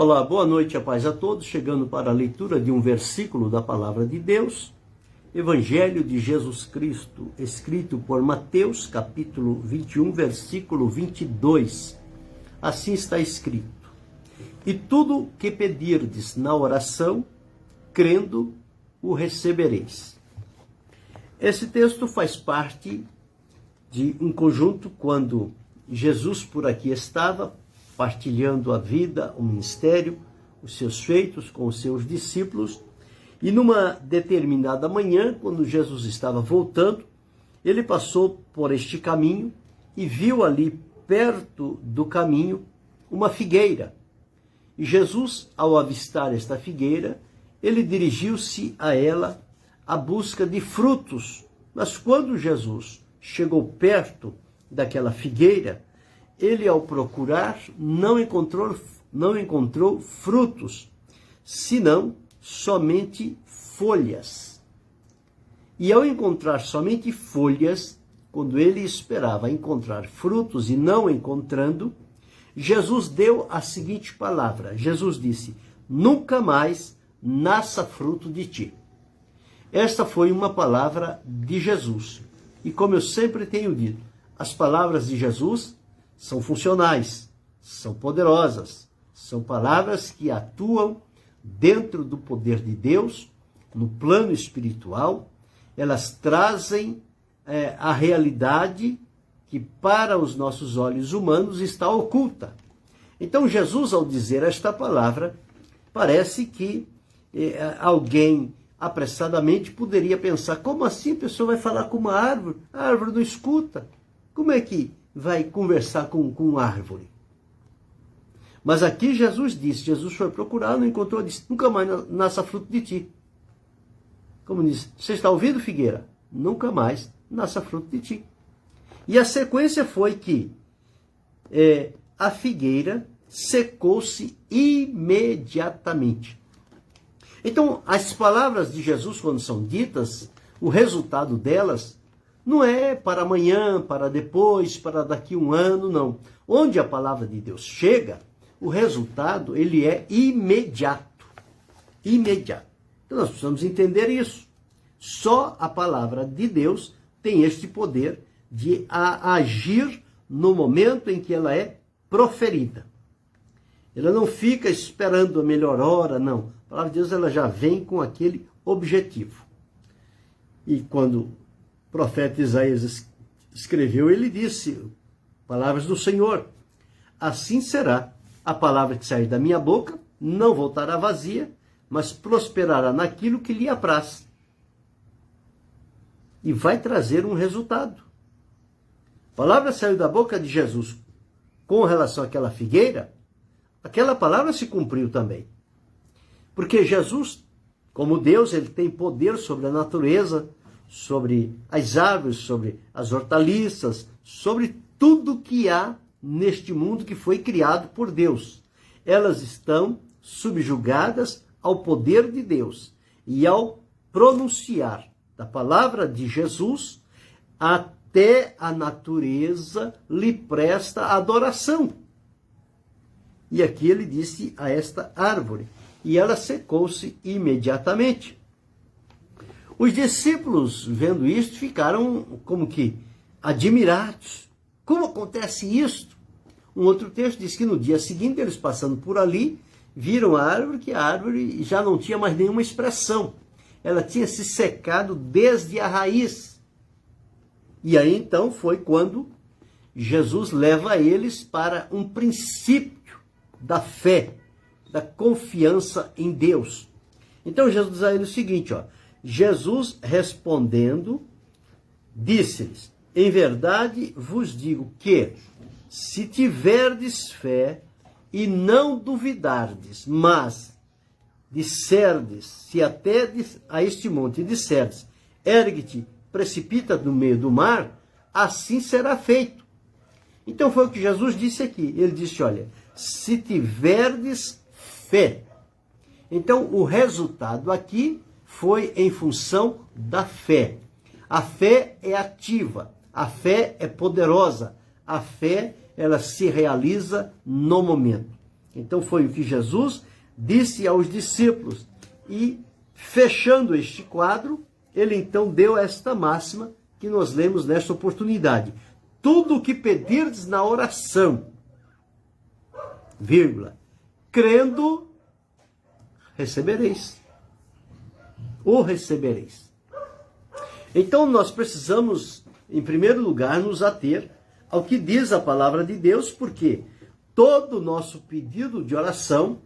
Olá, boa noite, a paz a todos, chegando para a leitura de um versículo da Palavra de Deus, Evangelho de Jesus Cristo, escrito por Mateus, capítulo 21, versículo 22. Assim está escrito: E tudo que pedirdes na oração, crendo, o recebereis. Esse texto faz parte de um conjunto quando Jesus por aqui estava, partilhando a vida, o ministério, os seus feitos com os seus discípulos. E numa determinada manhã, quando Jesus estava voltando, ele passou por este caminho e viu ali, perto do caminho, uma figueira. E Jesus, ao avistar esta figueira, ele dirigiu-se a ela à busca de frutos. Mas quando Jesus chegou perto daquela figueira, ele, ao procurar, não encontrou frutos, senão somente folhas. E ao encontrar somente folhas, quando ele esperava encontrar frutos e não encontrando, Jesus deu a seguinte palavra. Jesus disse: nunca mais nasça fruto de ti. Esta foi uma palavra de Jesus. E como eu sempre tenho dito, as palavras de Jesus são funcionais, são poderosas, são palavras que atuam dentro do poder de Deus, no plano espiritual. Elas trazem a realidade que para os nossos olhos humanos está oculta. Então Jesus, ao dizer esta palavra, parece que alguém apressadamente poderia pensar: como assim a pessoa vai falar com uma árvore? A árvore não escuta. Como é que vai conversar com árvore? Mas aqui Jesus disse, Jesus foi procurar, não encontrou, disse: nunca mais nasça fruto de ti. Como diz, você está ouvindo, figueira? Nunca mais nasça fruto de ti. E a sequência foi que a figueira secou-se imediatamente. Então, as palavras de Jesus, quando são ditas, o resultado delas não é para amanhã, para depois, para daqui um ano, não. Onde a palavra de Deus chega, o resultado ele é imediato. Imediato. Então nós precisamos entender isso. Só a palavra de Deus tem este poder de agir no momento em que ela é proferida. Ela não fica esperando a melhor hora, não. A palavra de Deus ela já vem com aquele objetivo. E quando o profeta Isaías escreveu, ele disse, palavras do Senhor: assim será a palavra que sair da minha boca, não voltará vazia, mas prosperará naquilo que lhe apraz. E vai trazer um resultado. A palavra saiu da boca de Jesus com relação àquela figueira, aquela palavra se cumpriu também. Porque Jesus, como Deus, ele tem poder sobre a natureza, sobre as árvores, sobre as hortaliças, sobre tudo que há neste mundo que foi criado por Deus. Elas estão subjugadas ao poder de Deus. E ao pronunciar da palavra de Jesus, até a natureza lhe presta adoração. E aqui ele disse a esta árvore, e ela secou-se imediatamente. Os discípulos, vendo isto, ficaram como que admirados. Como acontece isto? Um outro texto diz que no dia seguinte, eles passando por ali, viram a árvore, que a árvore já não tinha mais nenhuma expressão. Ela tinha se secado desde a raiz. E aí então foi quando Jesus leva eles para um princípio da fé, da confiança em Deus. Então Jesus diz a eles o seguinte, Jesus respondendo, disse-lhes: em verdade vos digo que, se tiverdes fé e não duvidardes, mas disserdes, se até a este monte disserdes, ergue-te, precipita no meio do mar, assim será feito. Então foi o que Jesus disse aqui. Ele disse, olha, se tiverdes fé. Então o resultado aqui foi em função da fé. A fé é ativa, a fé é poderosa, a fé ela se realiza no momento. Então foi o que Jesus disse aos discípulos. E, fechando este quadro, ele então deu esta máxima que nós lemos nesta oportunidade. Tudo o que pedirdes na oração, vírgula, crendo, recebereis. O recebereis. Então nós precisamos, em primeiro lugar, nos ater ao que diz a palavra de Deus, porque todo o nosso pedido de oração,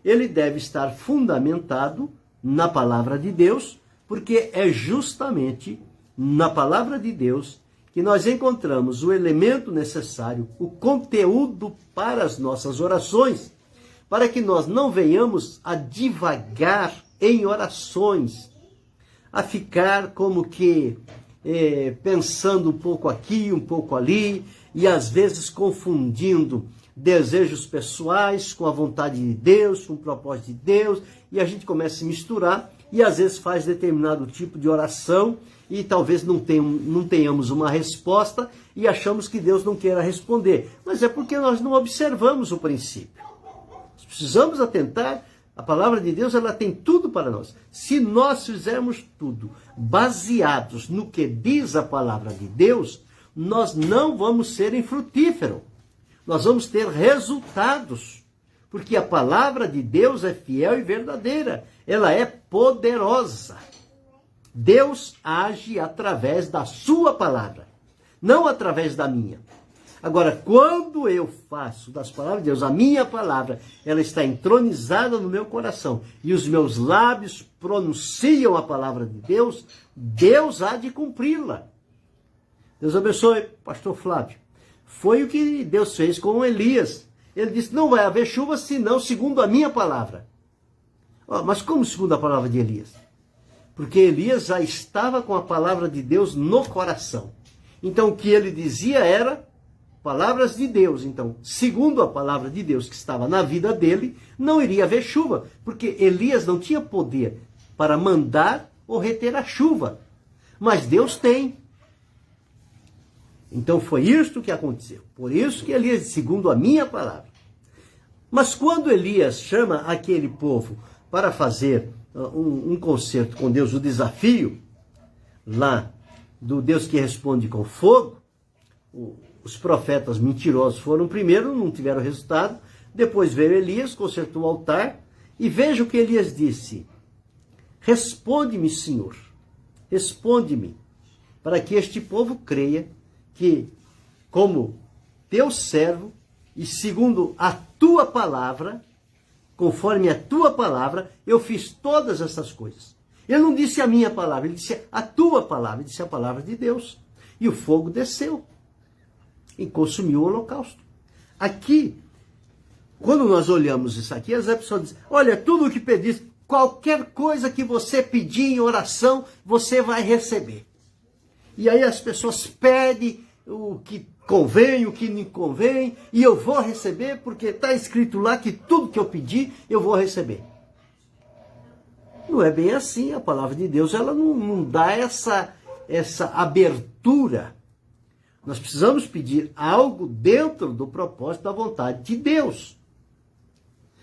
ele deve estar fundamentado na palavra de Deus, porque é justamente na palavra de Deus que nós encontramos o elemento necessário, o conteúdo para as nossas orações, para que nós não venhamos a divagar em orações, a ficar como que pensando um pouco aqui, um pouco ali, e às vezes confundindo desejos pessoais com a vontade de Deus, com o propósito de Deus, e a gente começa a se misturar, e às vezes faz determinado tipo de oração, e talvez não tenhamos uma resposta, e achamos que Deus não queira responder. Mas é porque nós não observamos o princípio. Nós precisamos atentar. A palavra de Deus, ela tem tudo para nós. Se nós fizermos tudo baseados no que diz a palavra de Deus, nós não vamos ser infrutíferos. Nós vamos ter resultados. Porque a palavra de Deus é fiel e verdadeira. Ela é poderosa. Deus age através da sua palavra, não através da minha. Agora, quando eu faço das palavras de Deus a minha palavra, ela está entronizada no meu coração e os meus lábios pronunciam a palavra de Deus, Deus há de cumpri-la. Deus abençoe, pastor Flávio. Foi o que Deus fez com Elias. Ele disse, não vai haver chuva senão segundo a minha palavra. Mas como segundo a palavra de Elias? Porque Elias já estava com a palavra de Deus no coração. Então o que ele dizia era palavras de Deus. Então, segundo a palavra de Deus que estava na vida dele, não iria haver chuva, porque Elias não tinha poder para mandar ou reter a chuva. Mas Deus tem. Então foi isto que aconteceu. Por isso que Elias, segundo a minha palavra. Mas quando Elias chama aquele povo para fazer um concerto com Deus, o desafio lá do Deus que responde com fogo, os profetas mentirosos foram primeiro, não tiveram resultado. Depois veio Elias, consertou o altar. E veja o que Elias disse. Responde-me, Senhor. Responde-me. Para que este povo creia que, como teu servo, e segundo a tua palavra, conforme a tua palavra, eu fiz todas essas coisas. Ele não disse a minha palavra, ele disse a tua palavra, ele disse a palavra de Deus. E o fogo desceu e consumiu o holocausto. Aqui, quando nós olhamos isso aqui, as pessoas dizem, olha, tudo o que pedis, qualquer coisa que você pedir em oração, você vai receber. E aí as pessoas pedem o que convém, o que não convém, e eu vou receber, porque está escrito lá que tudo que eu pedir, eu vou receber. Não é bem assim, a palavra de Deus, ela não dá essa abertura. Nós precisamos pedir algo dentro do propósito da vontade de Deus.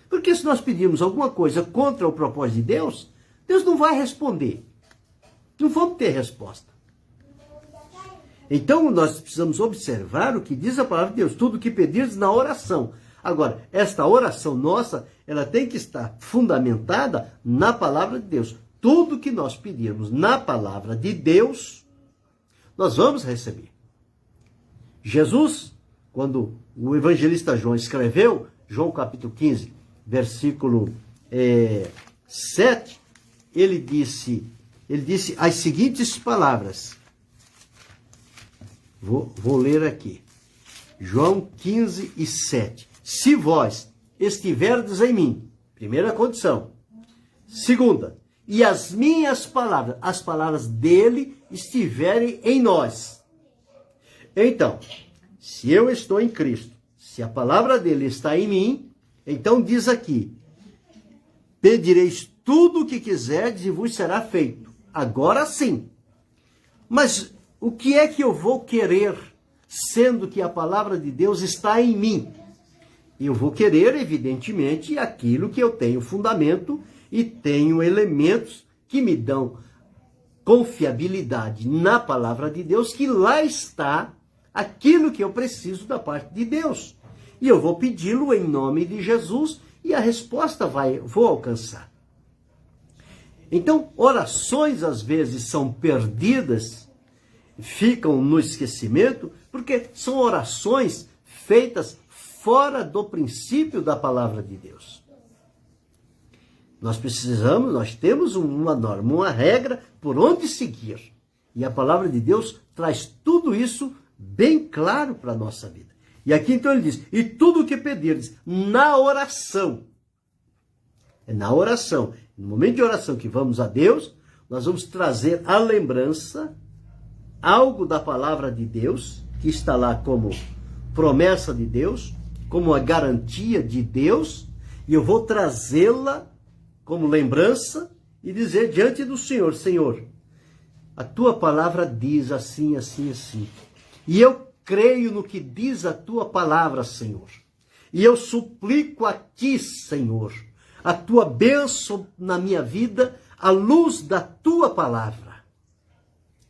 Porque se nós pedirmos alguma coisa contra o propósito de Deus, Deus não vai responder. Não vamos ter resposta. Então nós precisamos observar o que diz a palavra de Deus, tudo o que pedires na oração. Agora, esta oração nossa, ela tem que estar fundamentada na palavra de Deus. Tudo que nós pedirmos na palavra de Deus, nós vamos receber. Jesus, quando o evangelista João escreveu, João capítulo 15, versículo 7, ele disse as seguintes palavras. Vou ler aqui. João 15 e 7. Se vós estiverdes em mim, primeira condição. Segunda, e as minhas palavras, as palavras dele, estiverem em nós. Então, se eu estou em Cristo, se a palavra dele está em mim, então diz aqui, pedireis tudo o que quiserdes e vos será feito. Agora sim. Mas o que é que eu vou querer, sendo que a palavra de Deus está em mim? Eu vou querer, evidentemente, aquilo que eu tenho fundamento e tenho elementos que me dão confiabilidade na palavra de Deus, que lá está aquilo que eu preciso da parte de Deus. E eu vou pedi-lo em nome de Jesus e a resposta vou alcançar. Então, orações às vezes são perdidas, ficam no esquecimento, porque são orações feitas fora do princípio da palavra de Deus. Nós temos uma norma, uma regra por onde seguir. E a palavra de Deus traz tudo isso bem claro para a nossa vida. E aqui então ele diz, e tudo o que pedirdes na oração. É na oração. No momento de oração que vamos a Deus, nós vamos trazer à lembrança algo da palavra de Deus, que está lá como promessa de Deus, como a garantia de Deus, e eu vou trazê-la como lembrança e dizer diante do Senhor, Senhor, a tua palavra diz assim, assim, assim. E eu creio no que diz a tua palavra, Senhor. E eu suplico a ti, Senhor, a tua bênção na minha vida, à luz da tua palavra.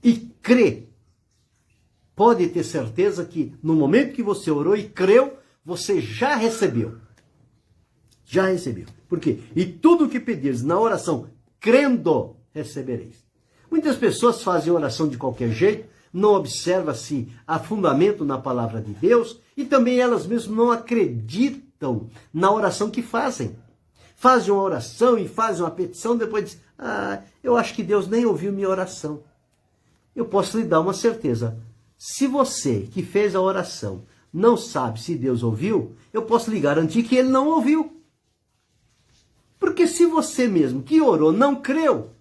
E crê. Pode ter certeza que no momento que você orou e creu, você já recebeu. Já recebeu. Por quê? E tudo o que pedires na oração, crendo, recebereis. Muitas pessoas fazem oração de qualquer jeito, não observa se há fundamento na palavra de Deus e também elas mesmas não acreditam na oração que fazem. Fazem uma oração e fazem uma petição, depois dizem, eu acho que Deus nem ouviu minha oração. Eu posso lhe dar uma certeza. Se você que fez a oração não sabe se Deus ouviu, eu posso lhe garantir que ele não ouviu. Porque se você mesmo que orou não creu,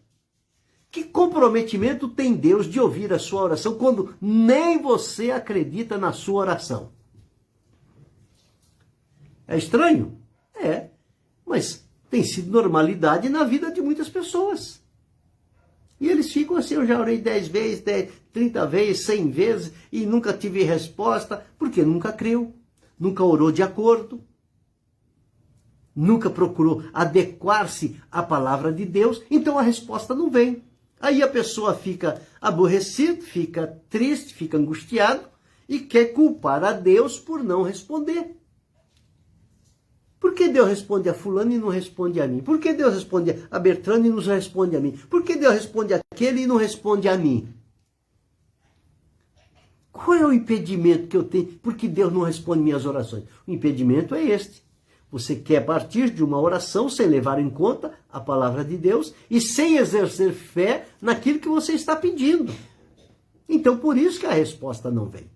que comprometimento tem Deus de ouvir a sua oração quando nem você acredita na sua oração? É estranho? É, mas tem sido normalidade na vida de muitas pessoas. E eles ficam assim, eu já orei 10 vezes, 30 vezes, 100 vezes e nunca tive resposta, porque nunca creu, nunca orou de acordo, nunca procurou adequar-se à palavra de Deus, então a resposta não vem. Aí a pessoa fica aborrecida, fica triste, fica angustiado e quer culpar a Deus por não responder. Por que Deus responde a fulano e não responde a mim? Por que Deus responde a Bertrano e não responde a mim? Por que Deus responde àquele e não responde a mim? Qual é o impedimento que eu tenho? Por que Deus não responde minhas orações? O impedimento é este. Você quer partir de uma oração sem levar em conta a palavra de Deus e sem exercer fé naquilo que você está pedindo. Então, por isso que a resposta não vem.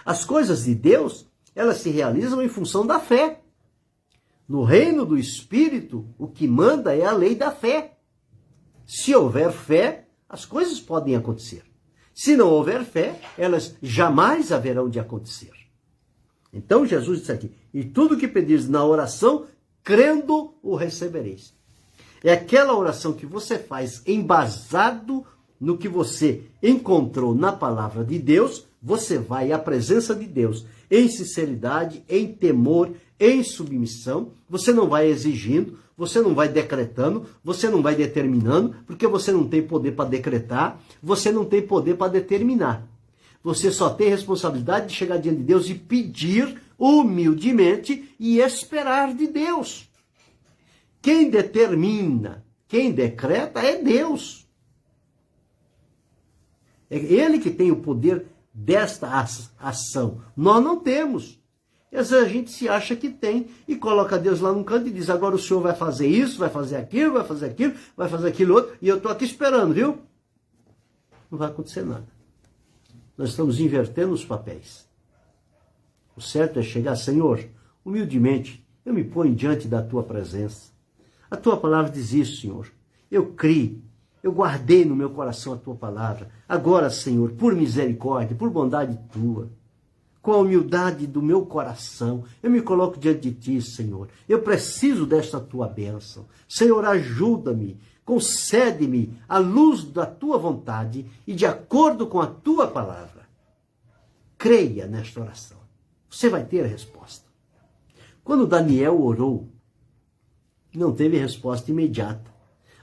As coisas de Deus, elas se realizam em função da fé. No reino do Espírito, o que manda é a lei da fé. Se houver fé, as coisas podem acontecer. Se não houver fé, elas jamais haverão de acontecer. Então Jesus disse aqui, e tudo que pedires na oração, crendo, o recebereis. É aquela oração que você faz embasado no que você encontrou na palavra de Deus, você vai à presença de Deus em sinceridade, em temor, em submissão, você não vai exigindo, você não vai decretando, você não vai determinando, porque você não tem poder para decretar, você não tem poder para determinar. Você só tem responsabilidade de chegar diante de Deus e pedir humildemente e esperar de Deus. Quem determina, quem decreta é Deus. É Ele que tem o poder desta ação. Nós não temos. E às vezes a gente se acha que tem e coloca Deus lá num canto e diz, agora o Senhor vai fazer isso, vai fazer aquilo, vai fazer aquilo, vai fazer aquilo outro, e eu estou aqui esperando, viu? Não vai acontecer nada. Nós estamos invertendo os papéis. O certo é chegar, Senhor, humildemente, eu me ponho diante da tua presença. A tua palavra diz isso, Senhor. Eu criei, eu guardei no meu coração a tua palavra. Agora, Senhor, por misericórdia, por bondade tua, com a humildade do meu coração, eu me coloco diante de ti, Senhor. Eu preciso desta tua bênção. Senhor, ajuda-me. Concede-me a luz da tua vontade e de acordo com a tua palavra. Creia nesta oração. Você vai ter a resposta. Quando Daniel orou, não teve resposta imediata.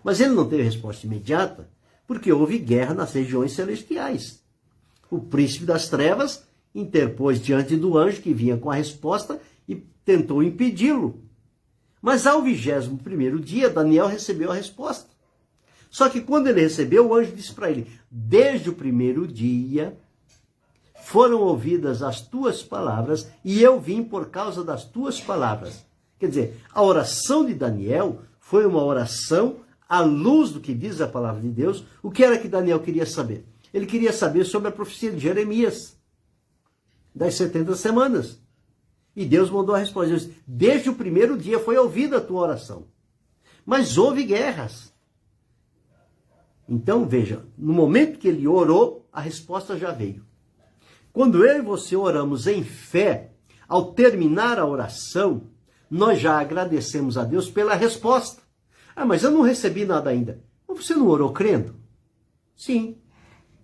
Mas ele não teve resposta imediata porque houve guerra nas regiões celestiais. O príncipe das trevas interpôs diante do anjo que vinha com a resposta e tentou impedi-lo. Mas ao 21º dia, Daniel recebeu a resposta. Só que quando ele recebeu, o anjo disse para ele: desde o primeiro dia foram ouvidas as tuas palavras e eu vim por causa das tuas palavras. Quer dizer, a oração de Daniel foi uma oração à luz do que diz a palavra de Deus. O que era que Daniel queria saber? Ele queria saber sobre a profecia de Jeremias, das 70 semanas. E Deus mandou a resposta. Deus disse: desde o primeiro dia foi ouvida a tua oração. Mas houve guerras. Então, veja, no momento que ele orou, a resposta já veio. Quando eu e você oramos em fé, ao terminar a oração, nós já agradecemos a Deus pela resposta. Ah, mas eu não recebi nada ainda. Mas você não orou crendo? Sim.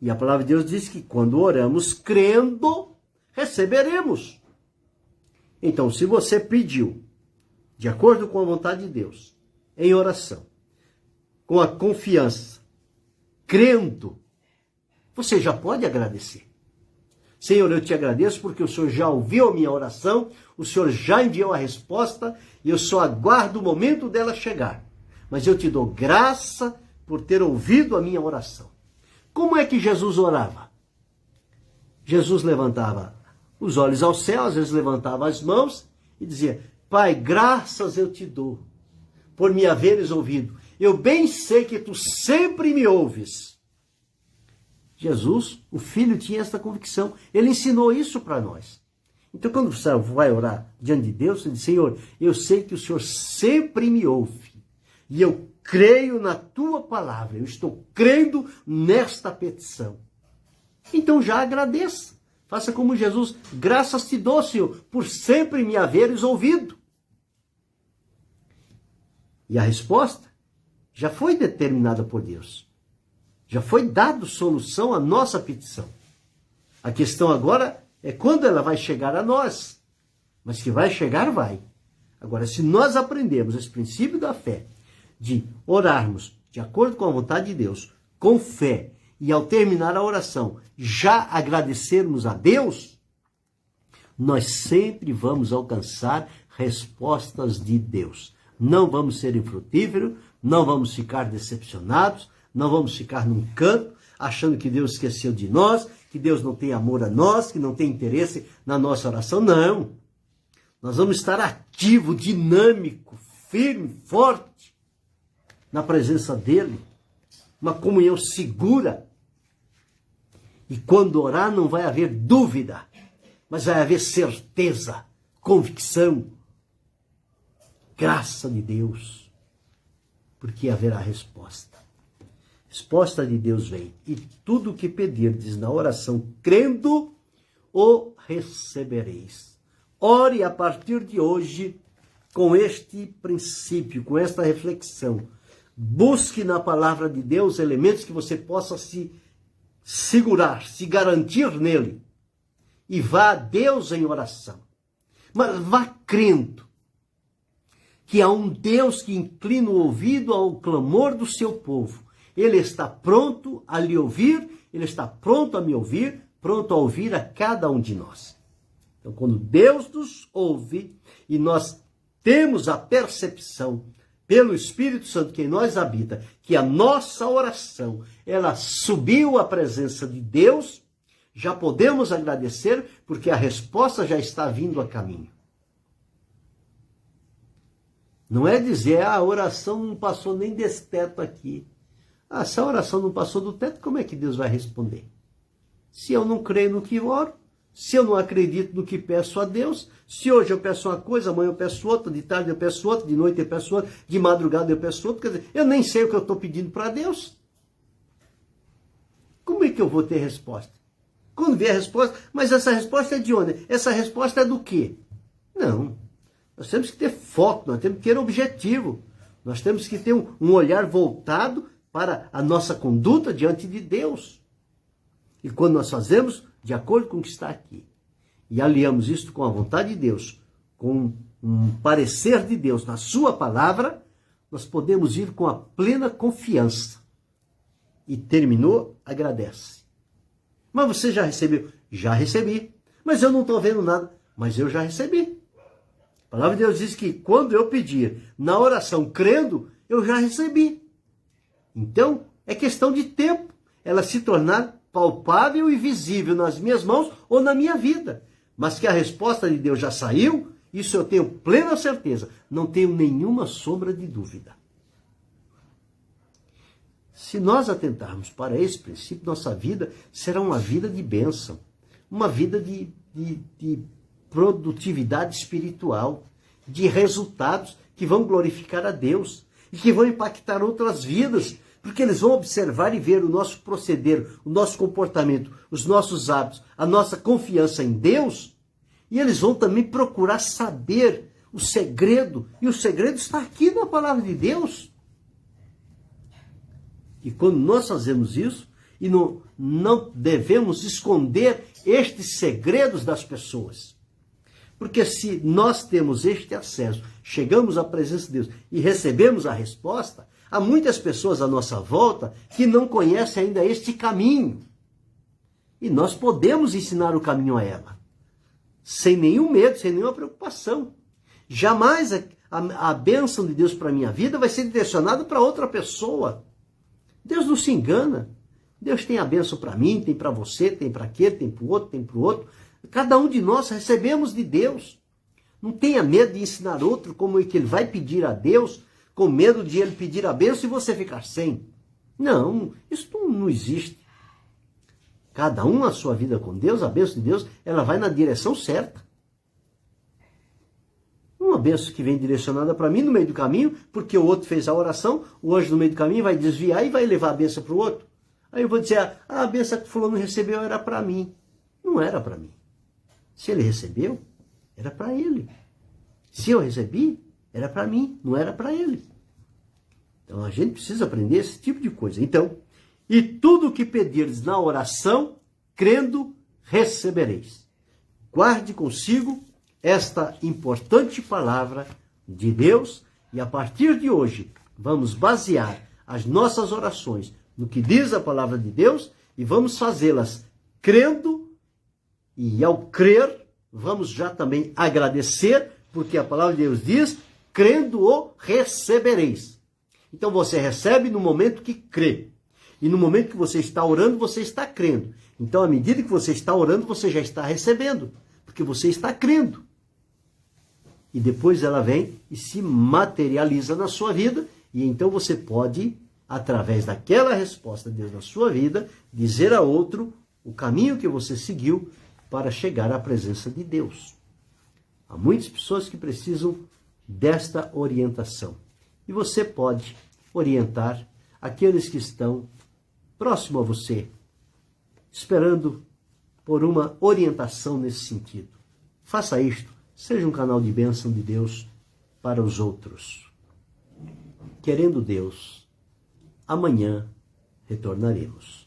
E a palavra de Deus diz que quando oramos crendo, receberemos. Então, se você pediu, de acordo com a vontade de Deus, em oração, com a confiança, crendo, você já pode agradecer. Senhor, eu te agradeço porque o Senhor já ouviu a minha oração, o Senhor já enviou a resposta e eu só aguardo o momento dela chegar. Mas eu te dou graça por ter ouvido a minha oração. Como é que Jesus orava? Jesus levantava os olhos ao céu, às vezes levantava as mãos e dizia: Pai, graças eu te dou por me haveres ouvido. Eu bem sei que tu sempre me ouves. Jesus, o Filho, tinha essa convicção. Ele ensinou isso para nós. Então, quando você vai orar diante de Deus, você diz: Senhor, eu sei que o Senhor sempre me ouve. E eu creio na tua palavra. Eu estou crendo nesta petição. Então já agradeça. Faça como Jesus: graças te dou, Senhor, por sempre me haveres ouvido. E a resposta já foi determinada por Deus. Já foi dada solução à nossa petição. A questão agora é quando ela vai chegar a nós. Mas que vai chegar, vai. Agora, se nós aprendemos esse princípio da fé, de orarmos de acordo com a vontade de Deus, com fé, e ao terminar a oração, já agradecermos a Deus, nós sempre vamos alcançar respostas de Deus. Não vamos ser infrutíferos, não vamos ficar decepcionados, não vamos ficar num canto, achando que Deus esqueceu de nós, que Deus não tem amor a nós, que não tem interesse na nossa oração. Não. Nós vamos estar ativo, dinâmico, firme, forte, na presença dEle. Uma comunhão segura. E quando orar não vai haver dúvida, mas vai haver certeza, convicção, graça de Deus, porque haverá resposta. Resposta de Deus vem, e tudo o que pedirdes na oração, crendo, o recebereis. Ore a partir de hoje com este princípio, com esta reflexão. Busque na palavra de Deus elementos que você possa se segurar, se garantir nele. E vá a Deus em oração. Mas vá crendo que há um Deus que inclina o ouvido ao clamor do seu povo. Ele está pronto a lhe ouvir, ele está pronto a me ouvir, pronto a ouvir a cada um de nós. Então, quando Deus nos ouve e nós temos a percepção pelo Espírito Santo que em nós habita, que a nossa oração, ela subiu à presença de Deus, já podemos agradecer porque a resposta já está vindo a caminho. Não é dizer: a oração não passou nem desse teto aqui. Se a oração não passou do teto, como é que Deus vai responder? Se eu não creio no que oro, se eu não acredito no que peço a Deus, se hoje eu peço uma coisa, amanhã eu peço outra, de tarde eu peço outra, de noite eu peço outra, de madrugada eu peço outra, quer dizer, eu nem sei o que eu estou pedindo para Deus. Como é que eu vou ter resposta? Quando vier a resposta, mas essa resposta é de onde? Essa resposta é do quê? Não. Nós temos que ter foco, nós temos que ter objetivo. Nós temos que ter um olhar voltado para a nossa conduta diante de Deus. E quando nós fazemos de acordo com o que está aqui, e aliamos isto com a vontade de Deus, com um parecer de Deus na sua palavra, nós podemos ir com a plena confiança. E terminou, agradece. Mas você já recebeu? Já recebi. Mas eu não estou vendo nada. Mas eu já recebi. A palavra de Deus diz que quando eu pedir na oração crendo, eu já recebi. Então, é questão de tempo ela se tornar palpável e visível nas minhas mãos ou na minha vida. Mas que a resposta de Deus já saiu, isso eu tenho plena certeza. Não tenho nenhuma sombra de dúvida. Se nós atentarmos para esse princípio, nossa vida será uma vida de bênção. Uma vida de produtividade espiritual, de resultados que vão glorificar a Deus e que vão impactar outras vidas, porque eles vão observar e ver o nosso proceder, o nosso comportamento, os nossos hábitos, a nossa confiança em Deus, e eles vão também procurar saber o segredo, e o segredo está aqui na palavra de Deus. E quando nós fazemos isso, e não devemos esconder estes segredos das pessoas. Porque se nós temos este acesso, chegamos à presença de Deus e recebemos a resposta, há muitas pessoas à nossa volta que não conhecem ainda este caminho. E nós podemos ensinar o caminho a ela. Sem nenhum medo, sem nenhuma preocupação. Jamais a bênção de Deus para a minha vida vai ser direcionada para outra pessoa. Deus não se engana. Deus tem a bênção para mim, tem para você, tem para aquele, tem para o outro, tem para o outro. Cada um de nós recebemos de Deus. Não tenha medo de ensinar outro como é que ele vai pedir a Deus, com medo de ele pedir a bênção e você ficar sem. Não, isso não existe. Cada um na sua vida com Deus, a bênção de Deus, ela vai na direção certa. Uma bênção que vem direcionada para mim no meio do caminho, porque o outro fez a oração, o anjo no meio do caminho vai desviar e vai levar a bênção para o outro. Aí eu vou dizer, a bênção que o fulano recebeu era para mim. Não era para mim. Se ele recebeu, era para ele. Se eu recebi, era para mim, não era para ele. Então a gente precisa aprender esse tipo de coisa. Então, e tudo o que pedirdes na oração, crendo, recebereis. Guarde consigo esta importante palavra de Deus e a partir de hoje vamos basear as nossas orações no que diz a palavra de Deus e vamos fazê-las crendo e ao crer vamos já também agradecer porque a palavra de Deus diz, crendo o recebereis. Então você recebe no momento que crê. E no momento que você está orando, você está crendo. Então, à medida que você está orando, você já está recebendo. Porque você está crendo. E depois ela vem e se materializa na sua vida. E então você pode, através daquela resposta de Deus na sua vida, dizer a outro o caminho que você seguiu para chegar à presença de Deus. Há muitas pessoas que precisam desta orientação. E você pode orientar aqueles que estão próximo a você, esperando por uma orientação nesse sentido. Faça isto, seja um canal de bênção de Deus para os outros. Querendo Deus, amanhã retornaremos.